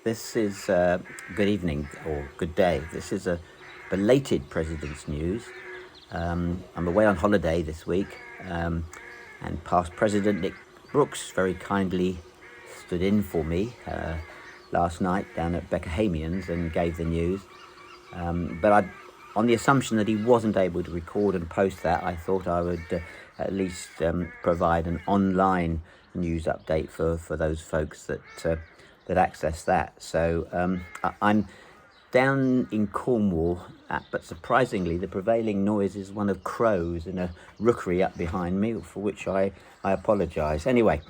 This is good evening or good day. This is a belated President's News. I'm away on holiday this week, and past President Nick Brooks very kindly stood in for me last night down at Beckerhamians and gave the news. On the assumption that he wasn't able to record and post that, I thought I would at least provide an online news update for those folks that access that. So I'm down in Cornwall, but surprisingly the prevailing noise is one of crows in a rookery up behind me, for which I apologise. Anyway,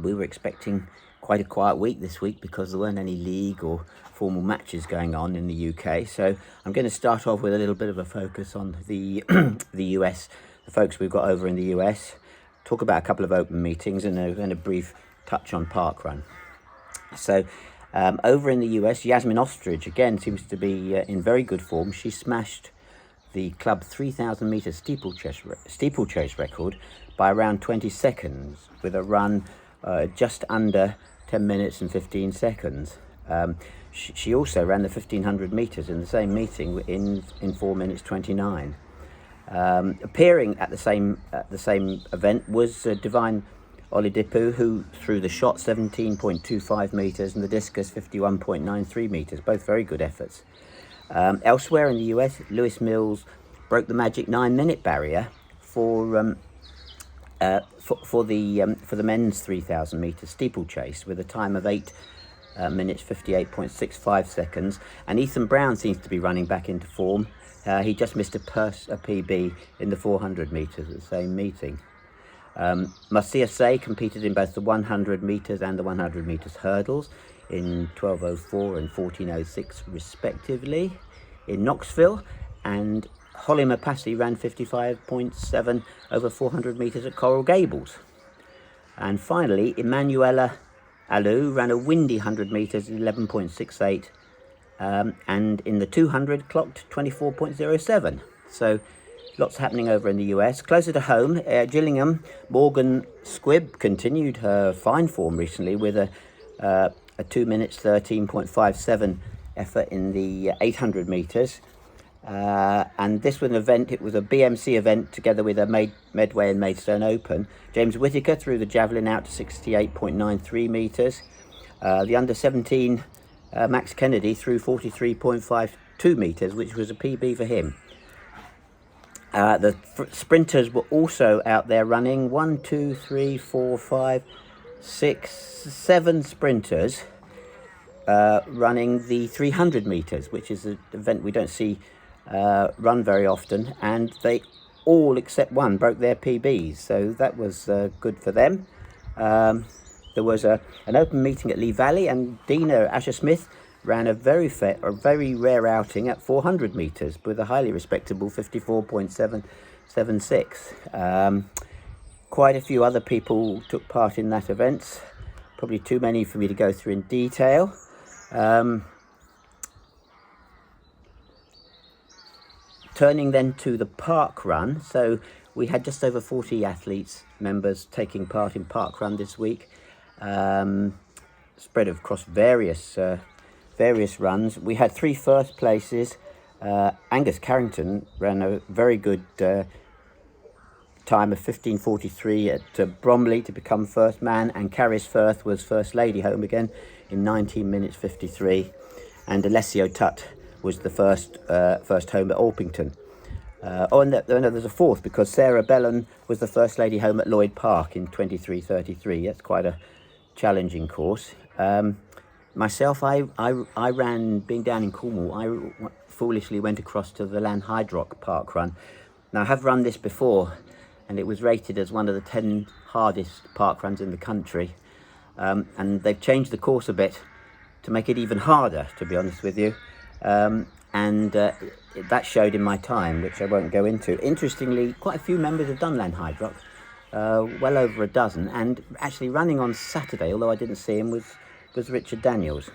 we were expecting quite a quiet week this week because there weren't any league or formal matches going on in the UK. So I'm going to start off with a little bit of a focus on the the US, the folks we've got over in the US, talk about a couple of open meetings and a brief touch on Parkrun. So over in the US, Yasmin Ostrich again seems to be in very good form. She smashed the club 3,000 metre steeplechase record by around 20 seconds with a run just under 10 minutes and 15 seconds. She also ran the 1,500 metres in the same meeting in 4 minutes 29. Appearing at the same event was Divine Oladipo, who threw the shot 17.25 metres and the discus 51.93 metres, both very good efforts. Elsewhere in the US, Lewis Mills broke the magic 9-minute barrier for the men's 3,000 metre steeplechase with a time of 8 minutes 58.65 seconds, and Ethan Brown seems to be running back into form. He just missed a PB in the 400 metres at the same meeting. Marcia Say competed in both the 100 metres and the 100 metres hurdles in 12:04 and 14:06 respectively in Knoxville, and Holly Mapassi ran 55.7 over 400 metres at Coral Gables. And finally, Emanuela Alou ran a windy 100 metres in 11.68 and in the 200 clocked 24.07. So lots happening over in the US. Closer to home, Gillingham, Morgan Squibb continued her fine form recently with a 2 minutes 13.57 effort in the 800 metres. And this was an event, it was a BMC event together with a Medway and Maidstone Open. James Whittaker threw the javelin out to 68.93 metres. The under 17 Max Kennedy threw 43.52 metres, which was a PB for him. The sprinters were also out there running. 1, 2, 3, 4, 5, 6, 7 sprinters running the 300 metres, which is an event we don't see run very often, and they all except one broke their PBs, so that was good for them. There was an open meeting at Lee Valley, and Dina Asher-Smith ran a very rare outing at 400 metres with a highly respectable 54.776. Quite a few other people took part in that event, probably too many for me to go through in detail. Turning then to the Parkrun, so we had just over 40 athletes, members taking part in Parkrun this week, spread across various runs. We had 3 first places. Angus Carrington ran a very good time of 15:43 at Bromley to become first man, and Carys Firth was first lady home again in 19 minutes 53, and Alessio Tutt was the first home at Orpington. There's a fourth, because Sarah Bellon was the first lady home at Lloyd Park in 23:33. That's quite a challenging course. Myself, I ran, being down in Cornwall, I foolishly went across to the Lanhydrock Parkrun. Now, I have run this before, and it was rated as one of the 10 hardest parkruns in the country. And they've changed the course a bit to make it even harder, to be honest with you. That showed in my time, which I won't go into. Interestingly, quite a few members have done Lanhydrock, well over a dozen, and actually running on Saturday, although I didn't see him, was Richard Daniels.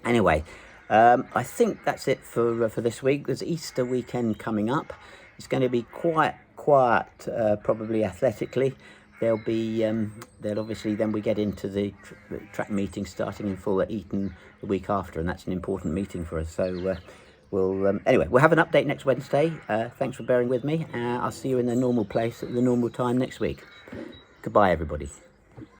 Anyway, I think that's it for this week. There's Easter weekend coming up. It's going to be quite quiet, probably athletically. there'll be they'll obviously, then we get into the track meeting starting in full at Eton the week after, and that's an important meeting for us. So we'll anyway, we'll have an update next Wednesday. Thanks for bearing with me. I'll see you in the normal place at the normal time next week. Goodbye, everybody.